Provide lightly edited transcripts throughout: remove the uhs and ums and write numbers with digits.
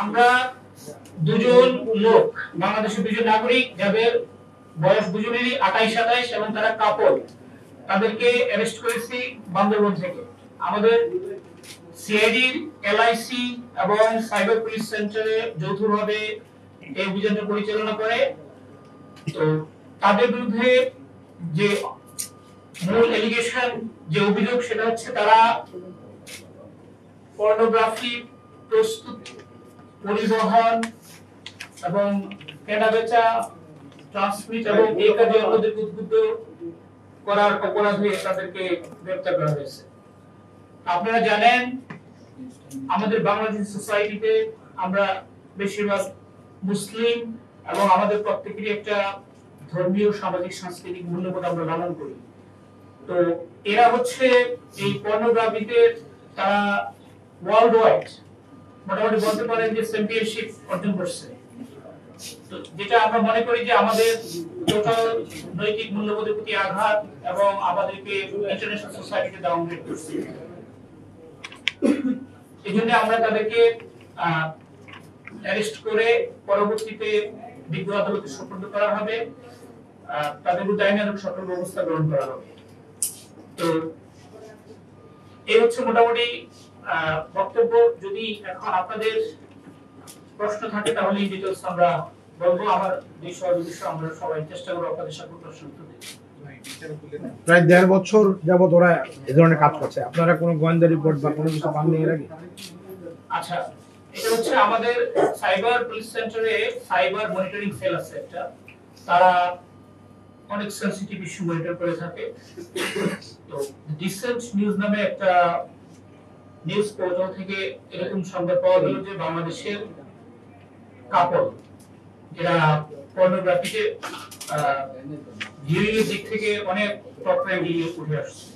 আমরা দুজন লোক বাংলাদেশের দুজন নাগরিক যাদের বয়স দুজনেরই 28-27 এবং তারা কাপল, তাদেরকে অ্যারেস্ট করেছি বান্দরবান থেকে। আমাদের সিআইডির এলআইসি এবং সাইবার পুলিশ সেন্টারে যৌথভাবে এই অভিযানটা পরিচালনা করে। তো তাদের বিরুদ্ধে যে মূল এলিগেশন, যে অভিযোগ, সেটা হচ্ছে তারা পর্নোগ্রাফি প্রস্তুত, পরিবহন এবং কেনাবেচা, ট্রান্সমিট এবং এই কাজে অন্যদেরকে উদ্বুদ্ধ করার অপরাধে তাদেরকে গ্রেফতার করা হয়েছে। আপনারা জানেন আমাদের বাংলাদেশ সোসাইটিতে আমরা বেশিরভাগ মুসলিম এবং আমাদের প্রত্যেকেরই একটা ধর্মীয়, সামাজিক, সাংস্কৃতিক মূল্যবোধ আমরা লালন করি। তো এরা হচ্ছে এই পর্নোগ্রাফিতে তারা ওয়ার্ল্ড ওয়াইড মোটামুটি বলতে পারেন যে চ্যাম্পিয়নশিপ অর্জন করছে। তো যেটা আমরা মনে করি যে আমাদের টোটাল নৈতিক মূল্যবোধের প্রতি আঘাত এবং আমাদেরকে ইন্টারন্যাশনাল সোসাইটিতে ডাউনগ্রেড করছে। এই জন্য আমরা তাদেরকে অ্যারেস্ট করে পরবর্তীতে বিজ্ঞ আদালতে সোপর্দ করা হবে, তাদের বিরুদ্ধে আইনানুগ সকল ব্যবস্থা গ্রহণ করা হবে। তো এই হচ্ছে মোটামুটি বক্তব্য। যদি এখন আপনাদের প্রশ্ন থাকে তাহলে এই ডিটেইলস আমরা বলবো। আমার বিষয় আমরা সবাই চেষ্টা করব আপনাদের সকল প্রশ্ন উত্তর দিতে। প্রায় 1.5 বছর যাবত ওরা এই ধরনের কাজ করছে, আপনারা কোনো গোয়েন্দা রিপোর্ট বা কোনো কিছু পাননি এর আগে? আচ্ছা, এটা হচ্ছে আমাদের সাইবার পুলিশ সেন্টারে সাইবার মনিটরিং সেল আছে একটা, তারা অনেক সেনসিটিভ ইস্যু মনিটর করে থাকে। তো ডিসেন্ট নিউজ নামে একটা নিউজ পোর্টাল থেকে এরকম সংবাদ পাওয়া গেল যে বাংলাদেশের কাপল এরা পর্নোগ্রাফিতে ভিউইং এর দিক থেকে অনেক টপ র্যাঙ্কে উঠে আসছে।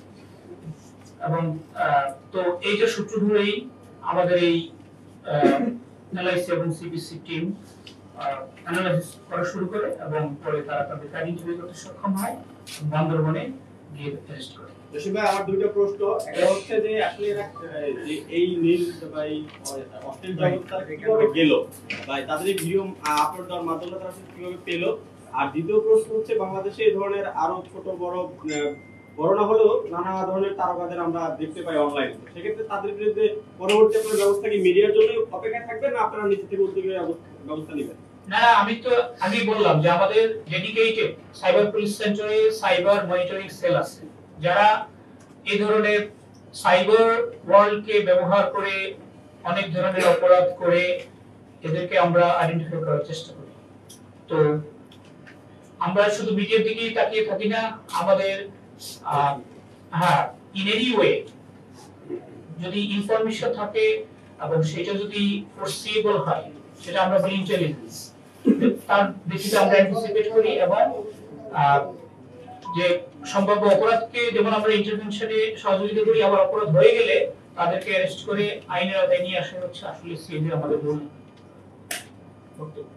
এবং তো এইটা সূত্র ধরেই আমাদের এই এলআইসি এবং সিবিসি টিম অ্যানালাইসিস করা শুরু করে এবং পরে তারা তাদেরকে আইডেন্টিফাই করতে সক্ষম হয়, বান্দরবনে গিয়ে অ্যারেস্ট করে। জসিম ভাই, আমার দুইটা প্রশ্ন। একটা হচ্ছে যে আসলে এরা যে এই নীল বা এই অশ্লীল জগৎটা কিভাবে গেল, বা তাদের এই ভিডিও আপলোড দেওয়ার মাধ্যমে তারা কিভাবে পেল? আর দ্বিতীয় প্রশ্ন হচ্ছে, বাংলাদেশে এই ধরনের আরো ছোট বড় না হলেও নানা ধরনের তারকাদের আমরা দেখতে পাই অনলাইনে, সেক্ষেত্রে তাদের বিরুদ্ধে পরবর্তী আপনার ব্যবস্থা কি মিডিয়ার জন্য অপেক্ষায় থাকবে, না আপনারা নিজে থেকে উদ্যোগের ব্যবস্থা নেবেন? না, আমি বললাম যে আমাদের ডেডিকেটেড সাইবার পুলিশ সেন্টারে সাইবার মনিটরিং সেল আছে, যারা এই ধরনের সাইবার ওয়ার্ল্ডকে ব্যবহার করে অনেক ধরনের অপরাধ করে এদেরকে আমরা আইডেন্টিফাই করার চেষ্টা করি। তো আমরা শুধু মিডিয়ার দিকেই তাকিয়ে থাকি না, আমাদের ইন এনি ওয়ে যদি ইনফরমেশন থাকে এবং সেটা যদি ফোরসিবল হয়, সেটা আমরা বলি ইন্টেলিজেন্স, তার ভিত্তিতে আমরা অ্যান্টিসিপেট করি এবং যে সম্ভাব্য অপরাধকে যেমন আমরা ইন্টারভেনশনে সহযোগিতা করি, আবার অপরাধ হয়ে গেলে তাদেরকে অ্যারেস্ট করে আইনের আওতায় নিয়ে আসা হচ্ছে আসলে সিএবি আমাদের মূল বক্তব্য।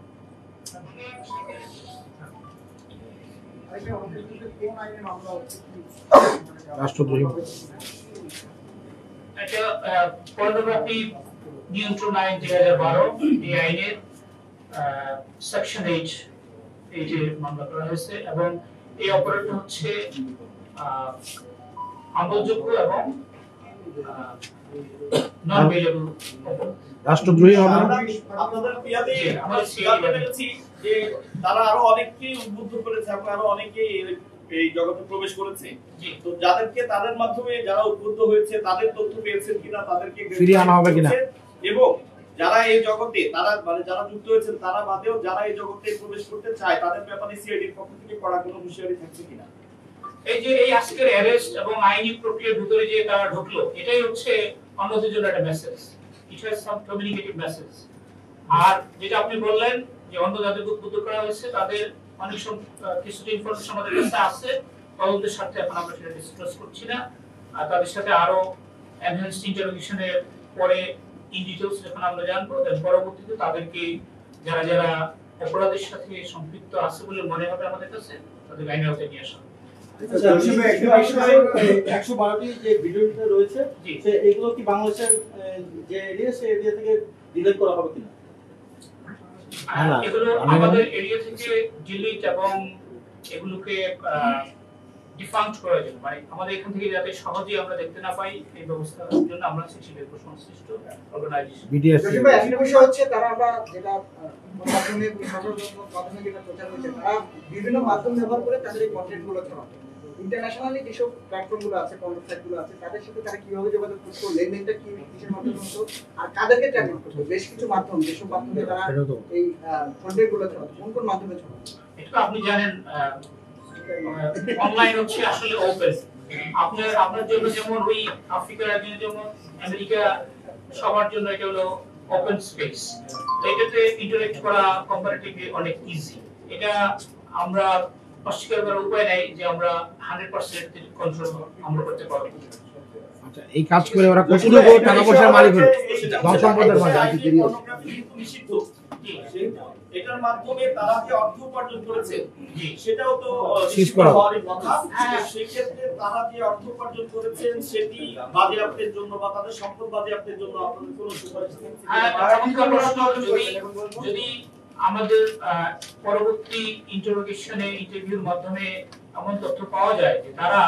রাষ্ট্রদ্রোহী এটা পর্নোগ্রাফি নিয়ন্ত্রণ আইন 2012, এই আইনের সেকশন 8 এই যে মামলা করা হয়েছে এবং এই অপরাধটা হচ্ছে আমলযোগ্য এবং নন বেলেবল রাষ্ট্রদ্রোহী হবে। আপনাদের পিয়াতে আমরা জানতে পেরেছি যে তারা আরো অনেককে উদ্বুদ্ধ করেছে এবং আরো অনেকে এই জগতে প্রবেশ করেছে। তো যাদেরকে তাদের মাধ্যমে যারা উদ্বুদ্ধ হয়েছে তাদের তথ্য পেয়েছেন কিনা, তাদেরকে ফিরিয়ে আনা হবে কিনা, এবং যারা এই জগতে তারা মানে যারা যুক্ত হয়েছেন তারা বাদেও যারা এই জগতে প্রবেশ করতে চায় তাদের ব্যাপারে সিআইডির পক্ষ থেকে করা কোনো হুঁশিয়ারি থাকছে কিনা? এই যে এই আজকের অ্যারেস্ট এবং আইনি প্রক্রিয়ার ভিতরে যে তারা ঢুকলো, এটাই হচ্ছে অন্যদের জন্য একটা message, it has some communicative message. আর যেটা আপনি বললেন যে অন্য যাদেরকে উদ্বুদ্ধ করা হয়েছে তাদের অনেক কিছু ইনফরমেশন আমাদের কাছে আছে, তদন্তের স্বার্থে এখন আমরা সেটা ডিসক্লোজ করছি না। আর তাদের সাথে আরো এনহ্যান্সড ইন্টারোগেশনের পরে ইন ডিটেইলস যখন আমরা জানবো, তার পরবর্তীতে তাদেরকে যারা যারা অপরাধের সাথে সম্পৃক্ত আছে বলে মনে হবে আমাদের কাছে, তাদের আইনের আওতায় নিয়ে আসা। 112টি যে ভিডিওটা রয়েছে এগুলো কি বাংলাদেশের যে এরিয়া সেই এরিয়া থেকে ডিলিট করা হবে কিনা? না, এগুলো আমি- আমাদের এরিয়া থেকে ডিলিট এবং এগুলোকে ডিফাংক্ট করার জন্য, মানে আমাদের এখান থেকে যাতে সহজেই আমরা দেখতে না পাই এই ব্যবস্থার জন্য আমরা সিসিটিভির উপর সংশ্লিষ্ট অর্গানাইজেশন বিটিএস জসিম ভাই, একটা বিষয় হচ্ছে তারা আমরা যেটা মাধ্যমে মাধ্যমে যেটা প্রচার হয়েছে, তারা বিভিন্ন মাধ্যম ব্যবহার করে তাদের এই কন্টেন্ট গুলো ছড়াবে। ইন্টারন্যাশনালি যেসব প্ল্যাটফর্ম গুলো আছে, কন্টেন্ট গুলো আছে, তাদের সাথে তারা কিভাবে যোগাযোগ করতো, লেনদেনটা কি কিসের মাধ্যমে হতো, আর কাদেরকে ট্র্যাক করতো? বেশ কিছু মাধ্যম, যেসব মাধ্যমে তারা এই কন্টেন্ট গুলো ছড়াতো, কোন কোন মাধ্যমে ছড়াতো? এটা আপনি জানেন অনলাইন হচ্ছে আসলে ওপেন। আপনার জন্য যেমন ওই আফ্রিকার একজনের যেমন আমেরিকা, সবার জন্য এটা হলো ওপেন স্পেস। এটাতে ইন্টারেক্ট করা কম্পারেটিভলি অনেক ইজি। এটা আমরা অস্বীকার করার উপায় নাই যে আমরা 100% কন্ট্রোল আমরা করতে পারবো। আচ্ছা, এই কাজ করে ওরা কতটুকু টাকা পয়সার মালিক হলো? ধন সম্পদের মালিক। নিষিদ্ধ। এটার মাধ্যমে তারা যে অর্থ উপার্জন করেছে সেটাও তো সিজ করা হওয়ারই কথা। সেক্ষেত্রে তারা যে অর্থ উপার্জন করেছেন সেটি বাজেয়াপ্তের জন্য বা তাদের সম্পদ বাজেয়াপ্তের জন্য আপনাদের কোনো সুপারিশ নেই? চমৎকার প্রশ্ন। যদি আমাদের পরবর্তী ইন্টারভিউর মাধ্যমে এমন তথ্য পাওয়া যায় যে তারা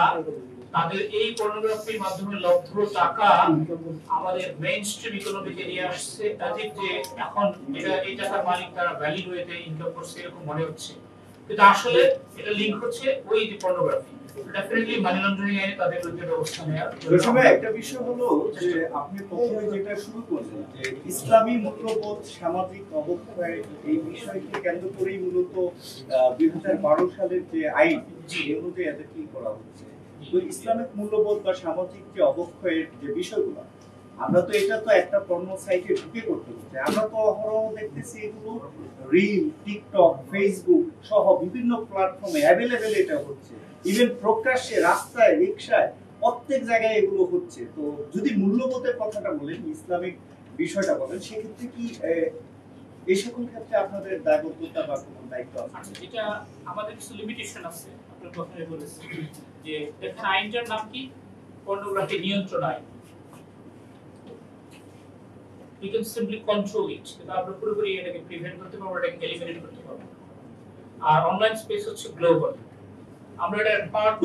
তাদের এই পর্নোগ্রাফির মাধ্যমে লব্ধ টাকা আমাদের মেইন স্ট্রিম ইকোনমিতে নিয়ে আসছে, তাদের যে এখন এটা এই টাকার মালিক তারা ভ্যালিড ওয়েতে ইনকাম করছে এরকম মনে হচ্ছে, কিন্তু আসলে এটা লিংক হচ্ছে ওই যে পর্নোগ্রাফি। ডেফিনেটলি মানি লন্ডারিং আইনে তাদের বিরুদ্ধে ব্যবস্থা নেওয়ার জসিম ভাই, একটা বিষয় হলো যে আপনি প্রথমে যেটা শুরু করলেন যে ইসলামী মূল্যবোধ সামাজিক অবক্ষয়, এই বিষয়কে কেন্দ্র করেই মূলত 2012 সালের যে আইন এর মধ্যে এদের কি করা হচ্ছে। তো ইসলামিক মূল্যবোধ বা সামাজিক যে অবক্ষয়ের যে বিষয়গুলো, আমরা তো এটা তো একটা পর্নো সাইটে ঢুকে করতে হচ্ছে। আমরা তো অহরহ দেখতেছি এগুলো রিল, টিকটক, ফেসবুক সহ বিভিন্ন প্ল্যাটফর্মে অ্যাভেলেবেল এটা হচ্ছে। ইভেন প্রকাশ্যে রাস্তায়, রিকশায়, প্রত্যেক জায়গায় এগুলো হচ্ছে। তো যদি মূল্যবোধের কথাটা বলেন, ইসলামিক বিষয়টা বলেন, সেক্ষেত্রে কি এই সকল ক্ষেত্রে আপনাদের দায়বদ্ধতা বা কোনো দায়িত্ব আছে? এটা আমাদের কিছু লিমিটেশন আছে। আপনার প্রথমে বলেছি যে দেখেন আইনটার নাম কি, পর্নোগ্রাফি নিয়ন্ত্রণ আইন। We can simply control it, কিন্তু আমরা পুরোপুরি এটাকে প্রিভেন্ট করতে পারবো, এটাকে এলিমিনেট করতে পারবো। আর অনলাইন স্পেস হচ্ছে গ্লোবাল, আমরা এটা পার্ট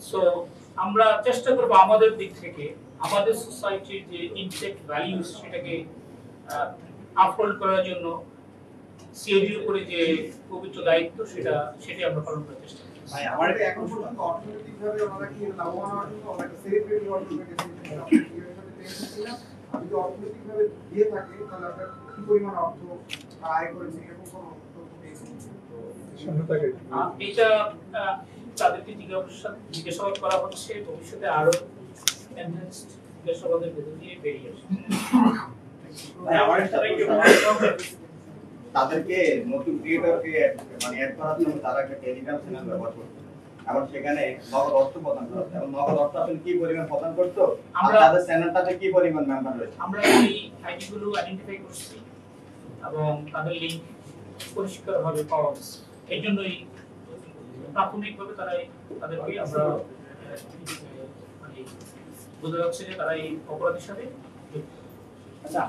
সো আমরা চেষ্টা করব আমাদের দিক থেকে আমাদের সোসাইটির যে ইনটেক ভ্যালিউস সেটাকে আপহোল্ড করার জন্য সিএডির উপরে যে পবিত্র দায়িত্ব সেটাই আমরা পালন করার চেষ্টা করব। ভাই, আমার এটা এখন পর্যন্ত অর্থনৈতিকভাবে ওনারা কি লাভবান হওয়ার জন্য ওনাকে সেলিব্রিটি হওয়ার জন্য আমি যদি অর্থনৈতিকভাবে দিয়ে থাকি তাহলে আপনার কি পরিমাণ অর্থ আয় করেছে এরকম কোনো তথ্য পেয়েছেন? এটা তাদেরকে জিজ্ঞাসাবাদ করা হচ্ছে, ভবিষ্যতে আরো এনহ্যান্সড জিজ্ঞাসাবাদের ভেতর দিয়ে বেরিয়ে আসবে। তাদেরকে নতুন ক্রিয়েটরকে মানে অ্যাড করার জন্য তারা একটা টেলিগ্রাম চ্যানেল ব্যবহার করতো, এবং সেখানে নগদ অর্থ প্রদান করতো, এবং নগদ অর্থ আসলে কি পরিমাণ প্রদান করতো, আর তাদের চ্যানেলটাতে কি পরিমাণ মেম্বার রয়েছে। আমরা এই আইডিগুলো আইডেন্টিফাই করছি এবং তাদের লিংক পরিষ্কারভাবে পাওয়া গেছে। এই জন্যই প্রাথমিকভাবে তাদেরকে আমরা মানে বোঝা যাচ্ছে যে তারা এই অপরাধের সাথে যুক্ত। আচ্ছা,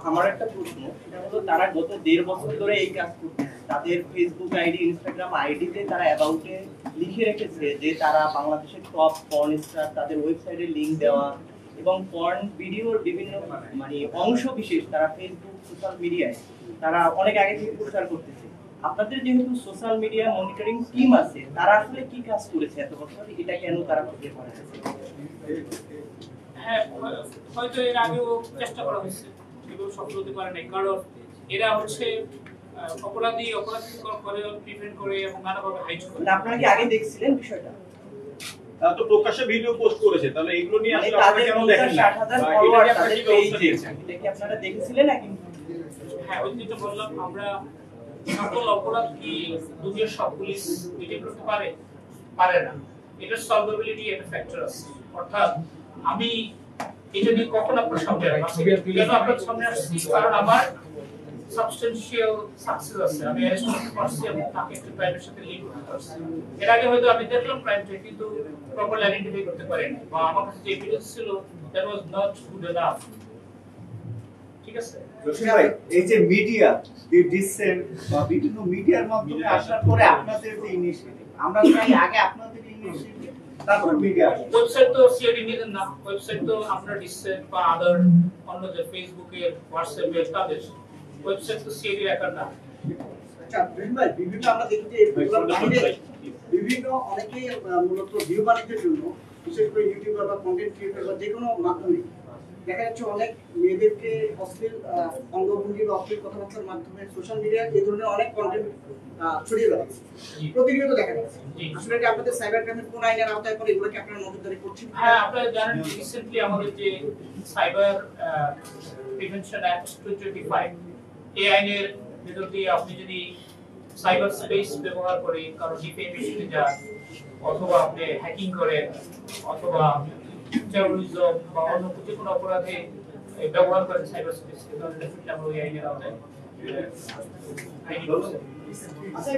আমার একটা প্রশ্ন, সেটা হলো তারা গত 1.5 বছর ধরে এই কাজ করছে। তাদের ফেসবুক আইডি, ইনস্টাগ্রাম আইডিতে তারা অ্যাবাউটে লিখে রেখেছে যে তারা বাংলাদেশের টপ পর্ন স্টার, তাদের ওয়েবসাইটে লিংক দেওয়া এবং পর্ন ভিডিওর বিভিন্ন মানে অংশ বিশেষ তারা ফেসবুক, সোশ্যাল মিডিয়ায় তারা অনেক আগে থেকে প্রচার করতেছে। আপনাদের যেহেতু সোশ্যাল মিডিয়া মনিটরিং টিম আছে, তারা আসলে কি কাজ করেছে এত বছর, এটা কেন তারা করতে পারেছে? হ্যাঁ, হয়তো এর আগেও চেষ্টা করা হয়েছে, কিন্তু সফল হতে পারে নাই, কারণ এরা হচ্ছে অপরাধ করে প্রিভেন্ট করে এবং নানাভাবে হাইড করে। আপনারা কি আগে দেখছিলেন বিষয়টা? তারা তো প্রকাশ্যে ভিডিও পোস্ট করেছে, তাহলে এগুলো নিয়ে আসলে আপনারা তাদের কেন দেখেন না? 50,000 ফলোয়ার তাদের পেজে, এটা কি আপনারা দেখেছিলেন নাকি? হ্যাঁ, ওই যেটা বললাম, আমরা সকল অপরাধ কি দুনিয়ার সব পুলিশ ডিটেক্ট করতে পারে না। এটা সলভেবিলিটি একটা ফ্যাক্টর আছে। অর্থাৎ আমি এটা নিয়ে কখন আপনার সামনে আসছি, কেন আপনার সামনে আসছি, কারণ আমার সাবস্টেন্সিয়াল সাকসেস আছে, আমি অ্যারেস্ট করতে পারছি এবং তাকে একটা ক্রাইমের সাথে লিঙ্ক করতে পারছি। এর আগে হয়তো আমি দেখলাম ক্রাইমটা, কিন্তু প্রপারলি আইডেন্টিফাই করতে পারিনি, বা আমার কাছে যে এভিডেন্স ছিল that was not good enough. ঠিক আছে? জসিম ভাই, এই যে মিডিয়া ডিসেন্ট বা বিভিন্ন মিডিয়ার মাধ্যমে আসার পরে আপনাদের যে ইনিশিয়েটিভ, আমরা চাই আগে আপনাদের ইনিশিয়েটিভ, তারপর মিডিয়া। ওয়েবসাইট তো সিআইডি নিজের না, ওয়েবসাইট তো আপনার ডিসেন্ট বা আদার অন্য যে ফেসবুকের, হোয়াটসঅ্যাপের তাদের ওয়েবসাইট তো সিআইডি একার না। আচ্ছা জসিম ভাই, বিভিন্ন আমরা দেখি যে এগুলোর বাইরে বিভিন্ন অনেকেই মূলত ভিউ বাণিজ্যের জন্য, বিশেষ করে ইউটিউবার বা কন্টেন্ট ক্রিয়েটর বা যে কোনো মাধ্যমে দেখা যাচ্ছে অনেক মেয়েদেরকে অশ্লীল অঙ্গভঙ্গি বা অশ্লীল কথাবার্তার মাধ্যমে সোশ্যাল মিডিয়ায় এই ধরনের অনেক কন্টেন্ট ছড়িয়ে বেড়াচ্ছে, প্রতিনিয়ত দেখা যাচ্ছে। আসলে কি আপনাদের সাইবার ক্রাইমের কোন আইনের আওতায় পড়ে, এগুলো কি আপনারা নজরদারি করছেন? হ্যাঁ, আপনারা জানেন রিসেন্টলি আমাদের যে সাইবার প্রিভেনশন অ্যাক্ট 2025 এই আইনের ভিতর দিয়ে আপনি যদি সাইবার স্পেস ব্যবহার করে কারো ডিফেমেশনে যান, অথবা আপনি হ্যাকিং করেন, অথবা টেরোরিজম বা অন্য যে কোনো অপরাধে ব্যবহার করেন সাইবার স্পেস, তাহলে ডেফিনেটলি আমরা ওই আইনের আওতায় আইনি ব্যবস্থা নিব। আচ্ছা,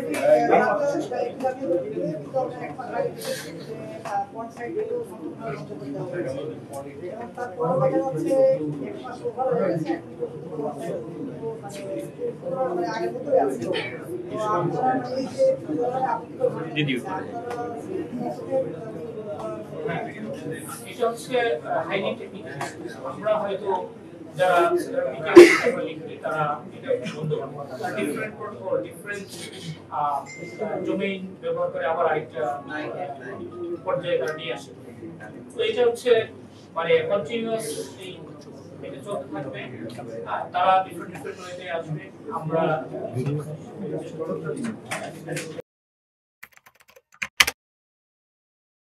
এটা হচ্ছে হাইলি টেকনিক্যাল। আমরা হয়তো যারা তারা এটা বন্ধ করবে, ডিফারেন্ট প্রোটোকল, ডিফারেন্ট ডোমেইন ব্যবহার করে আবার আরেকটা পর্যায়ে তারা নিয়ে আসে। তো এটা হচ্ছে মানে কন্টিনিউয়াস এটা চলতে থাকবে। তারা ডিফারেন্ট ওয়েতে আসবে, আমরা